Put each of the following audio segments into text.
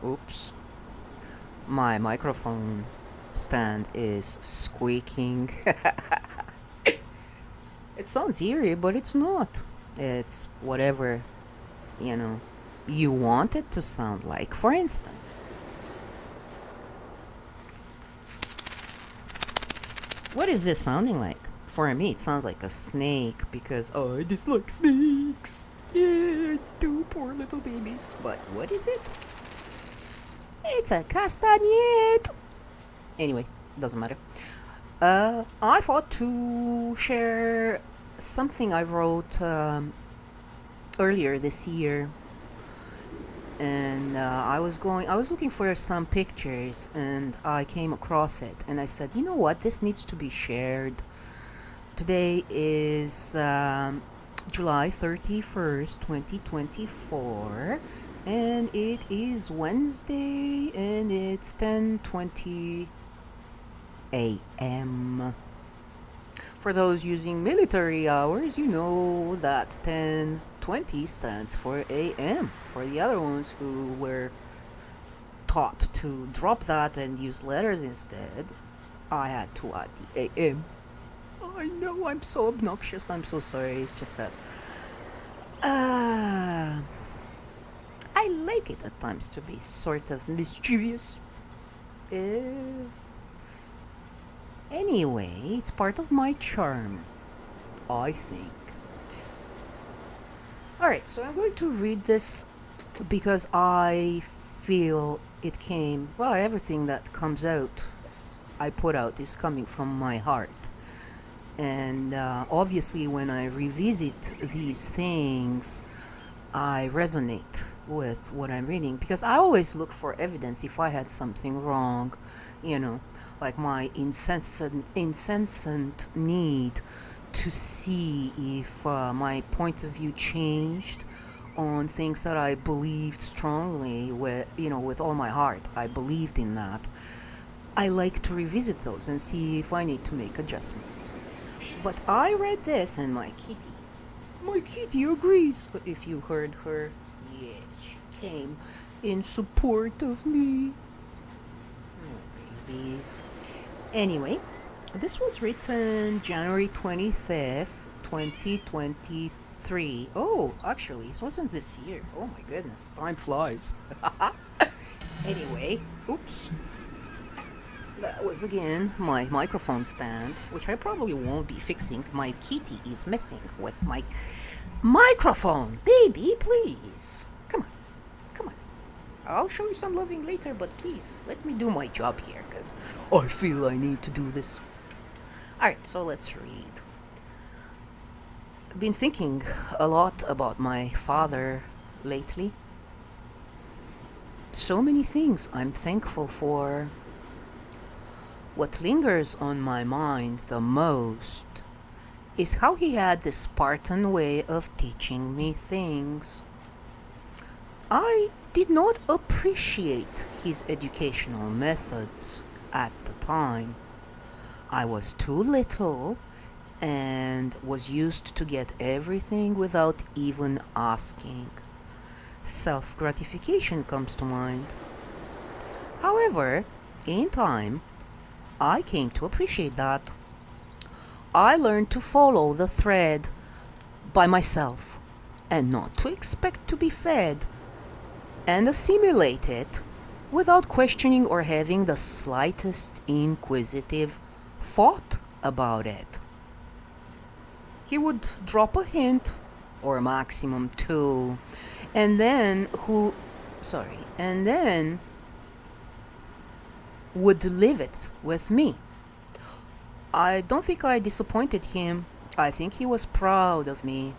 Oops. My microphone stand is squeaking. It sounds eerie, but it's not. It's whatever, you know, you want it to sound like. For instance, what is this sounding like? For me, it sounds like a snake because I dislike snakes. Yeah, two poor little babies. But what is it? It's a castagnette. Anyway, doesn't matter. I thought to share something I wrote earlier this year, and I was looking for some pictures, and I came across it, and I said, you know what, this needs to be shared. Today is July 31st, 2024, and it is Wednesday, and it's 10:20 a.m. For those using military hours, you know that 10:20 stands for a.m. For the other ones who were taught to drop that and use letters instead, I had to add the a.m. I know I'm so obnoxious, I'm so sorry, it's just that uh, I like it at times to be sort of mischievous. Uh, Anyway, it's part of my charm, I think. Alright, so I'm going to read this because I feel it came, well, everything that comes out, I put out, is coming from my heart. And obviously, when I revisit these things, I resonate with what I'm reading because I always look for evidence if I had something wrong, you know, like my incessant need to see if my point of view changed on things that I believed strongly with, with all my heart. I believed in that. I like to revisit those and see if I need to make adjustments. But I read this and my kitty agrees. If you heard her, yes, she came in support of me. Oh, babies. Anyway, this was written January 25th, 2023. Oh, actually, this wasn't this year. Oh my goodness, time flies. Anyway, oops. That was again my microphone stand, which I probably won't be fixing. My kitty is messing with my microphone. Baby, please. Come on. Come on. I'll show you some loving later, but please, let me do my job here, because I feel I need to do this. Alright, so let's read. I've been thinking a lot about my father lately. So many things I'm thankful for. What lingers on my mind the most is how he had this Spartan way of teaching me things. I did not appreciate his educational methods at the time. I was too little and was used to get everything without even asking. self gratification comes to mind. However, in time, I came to appreciate that. I learned to follow the thread by myself and not to expect to be fed and assimilate it without questioning or having the slightest inquisitive thought about it. He would drop a hint, or maximum two, and then and then would live it with me. I don't think I disappointed him. I think he was proud of me.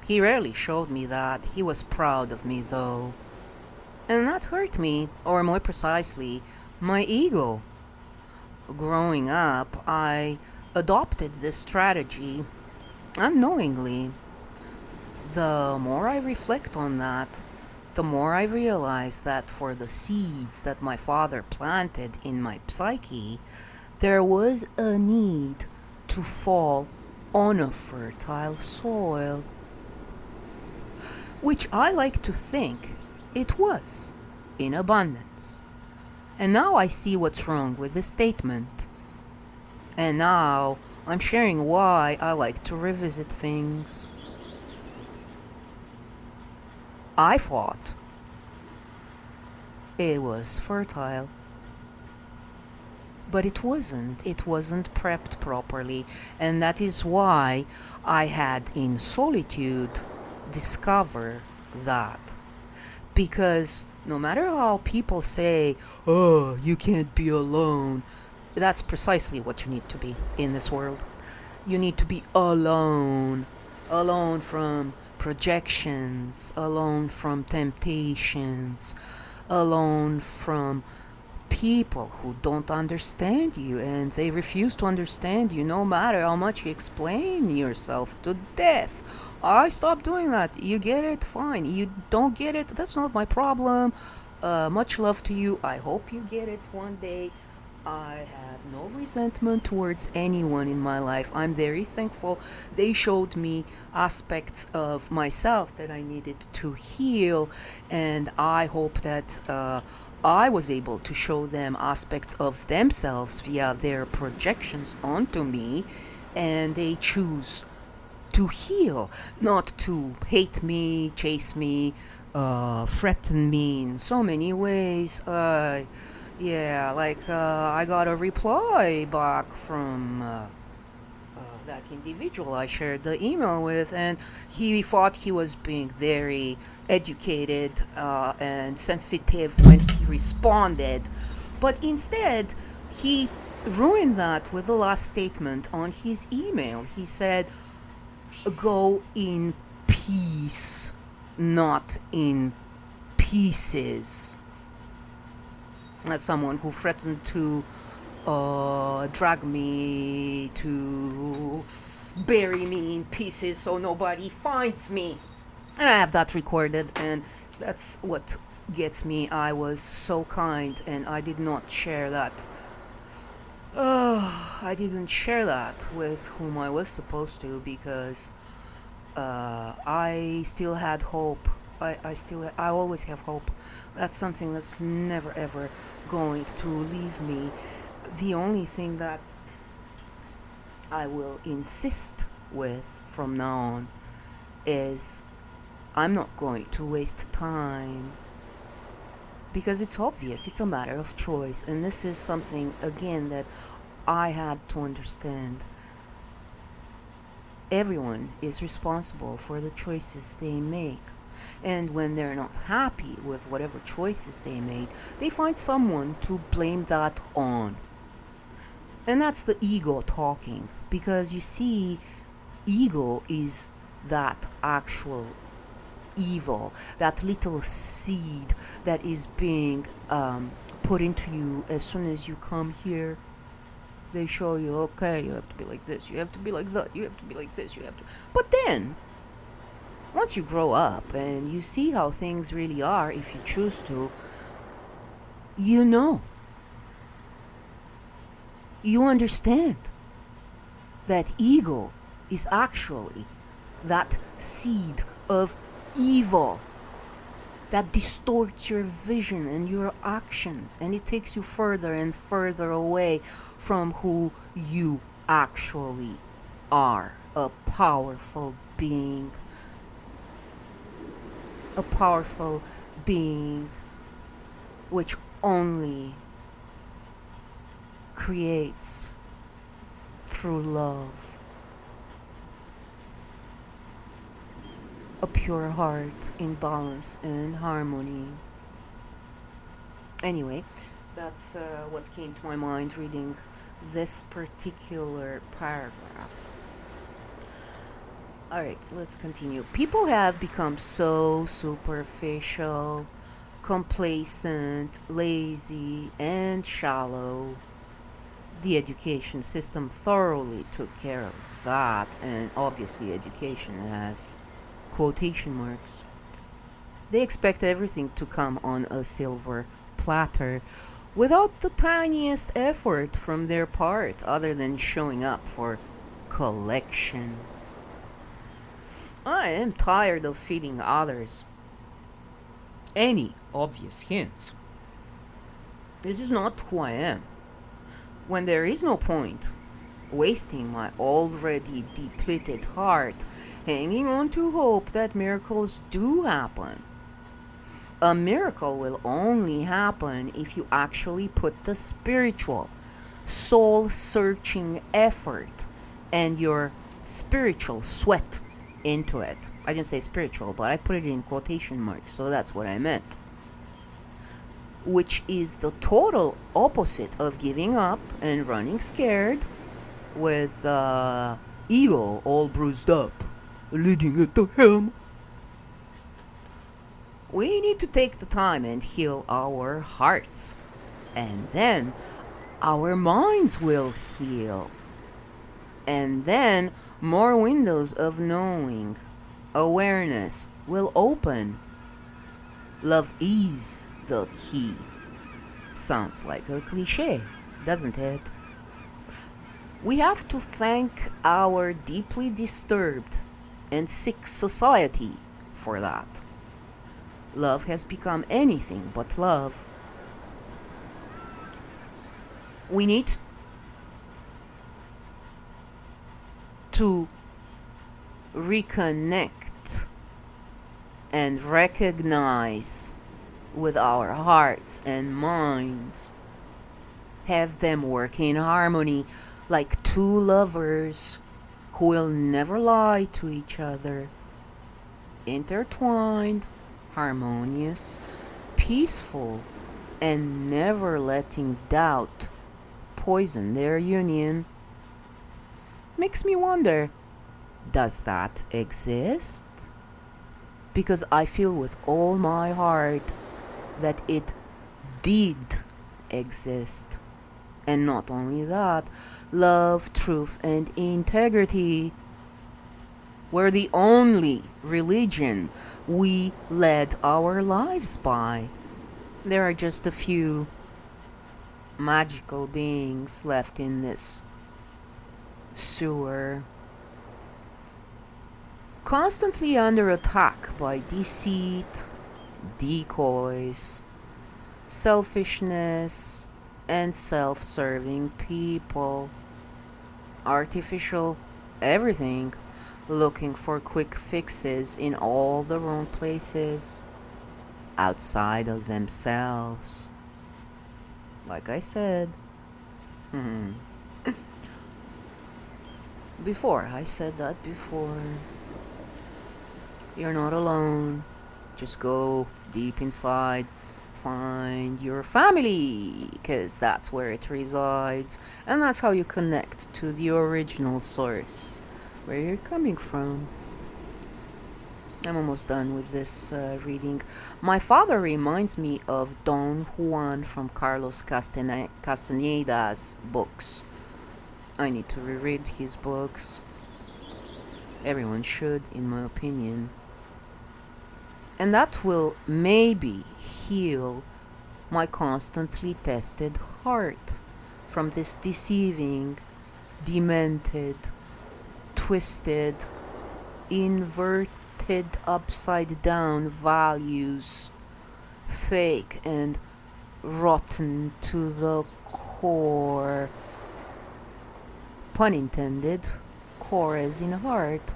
He rarely showed me that. He was proud of me, though. And that hurt me, or more precisely, my ego. Growing up, I adopted this strategy unknowingly. The more I reflect on that, the more I realize that for the seeds that my father planted in my psyche, there was a need to fall on a fertile soil, which I like to think it was, in abundance. And now I see what's wrong with this statement. And now I'm sharing why I like to revisit things. I thought it was fertile. But it wasn't. It wasn't prepped properly. And that is why I had, in solitude, discover that. Because no matter how people say, oh, you can't be alone, that's precisely what you need to be in this world. You need to be alone. Alone from projections, alone from temptations, alone from people who don't understand you, and they refuse to understand you no matter how much you explain yourself to death. I stopped doing that. You get it? Fine. You don't get it? That's not my problem. Much love to you. I hope you get it one day. I have no resentment towards anyone in my life. I'm very thankful. They showed me aspects of myself that I needed to heal, and I hope that I was able to show them aspects of themselves via their projections onto me, and they choose to heal, not to hate me, chase me, threaten me in so many ways. I got a reply back from that individual I shared the email with, and he thought he was being very educated and sensitive when he responded. But instead, he ruined that with the last statement on his email. He said, go in peace, not in pieces. As someone who threatened to drag me, to bury me in pieces so nobody finds me. And I have that recorded, and that's what gets me. I was so kind, and I did not share that. I didn't share that with whom I was supposed to, because I still had hope. I always have hope. That's something that's never ever going to leave me. The only thing that I will insist with from now on is I'm not going to waste time, because it's obvious, it's a matter of choice, and this is something again that I had to understand. Everyone is responsible for the choices they make. And when they're not happy with whatever choices they made, they find someone to blame that on. And that's the ego talking. Because you see, ego is that actual evil, that little seed that is being put into you as soon as you come here. They show you, okay, you have to be like this, you have to be like that, you have to be like this, you have to. But then, once you grow up and you see how things really are, if you choose to, you know. You understand that ego is actually that seed of evil. that distorts your vision and your actions, and it takes you further and further away from who you actually are, a powerful being. A powerful being which only creates through love. A pure heart in balance and harmony. Anyway, that's what came to my mind reading this particular paragraph. Alright, let's continue. People have become so superficial, complacent, lazy, and shallow. The education system thoroughly took care of that, and obviously education has quotation marks. They expect everything to come on a silver platter without the tiniest effort from their part other than showing up for collection. I am tired of feeding others any obvious hints. This is not who I am. When there is no point wasting my already depleted heart hanging on to hope that miracles do happen. A miracle will only happen if you actually put the spiritual, soul-searching effort and your spiritual sweat into it. I didn't say spiritual, but I put it in quotation marks, so that's what I meant. Which is the total opposite of giving up and running scared with ego all bruised up, leading at the helm. We need to take the time and heal our hearts, and then our minds will heal. And then more windows of knowing, awareness will open. Love is the key. Sounds like a cliche, doesn't it? We have to thank our deeply disturbed and sick society for that. Love has become anything but love. We need to reconnect and recognize with our hearts and minds, have them work in harmony like two lovers who will never lie to each other, intertwined, harmonious, peaceful, and never letting doubt poison their union. Makes me wonder, does that exist? Because I feel with all my heart that it did exist. And not only that, love, truth, and integrity were the only religion we led our lives by. There are just a few magical beings left in this sewer, constantly under attack by deceit, decoys, selfishness, and self-serving people. Artificial everything, looking for quick fixes in all the wrong places, outside of themselves. Like I said, before, I said that before. You're not alone. Just go deep inside, find your family, because that's where it resides, and that's how you connect to the original source, where you're coming from. I'm almost done with this reading. My father reminds me of Don Juan from Carlos Castaneda's books. I need to reread his books. Everyone should, in my opinion. And that will maybe heal my constantly tested heart from this deceiving, demented, twisted, inverted, upside down values fake and rotten to the core. Pun intended. Core as in heart.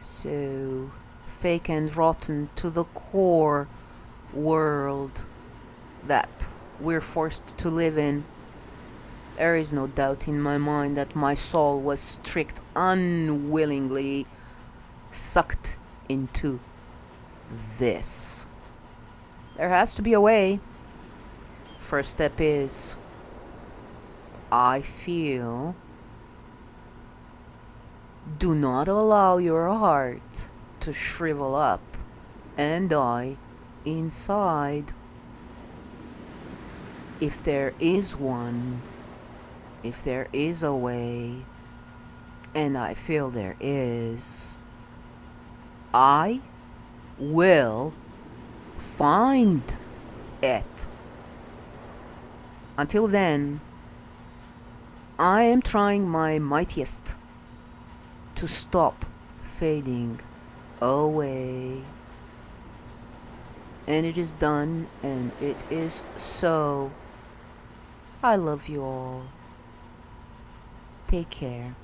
So, fake and rotten to the core world that we're forced to live in. There is no doubt in my mind that my soul was tricked unwillingly, sucked into this. There has to be a way. First step is I feel. Do not allow your heart to shrivel up and die inside. If there is one, if there is a way, and I feel there is, I will find it. Until then, I am trying my mightiest to stop fading away. And it is done, and it is so. I love you all. Take care.